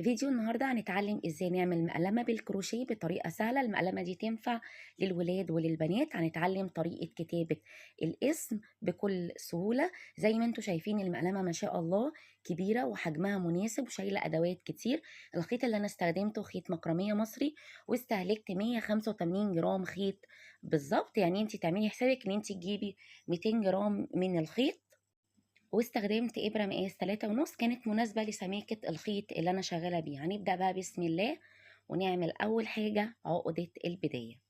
فيديو النهاردة هنتعلم ازاي نعمل مقلمة بالكروشيه بطريقة سهلة. المقلمة دي تنفع للولاد وللبنات. هنتعلم طريقة كتابة الاسم بكل سهولة. زي ما انتوا شايفين المقلمة ما شاء الله كبيرة وحجمها مناسب وشايلة ادوات كتير. الخيط اللي انا استخدمته خيط مكرمية مصري، واستهلكت 185 جرام خيط بالظبط. يعني انت تعملي حسابك ان انت تجيبي 200 جرام من الخيط. واستخدمت إبرة مقاس 3.5، كانت مناسبة لسماكة الخيط اللي أنا شغالة بيه. هنبدأ بقى بسم الله ونعمل أول حاجة عقدة البداية.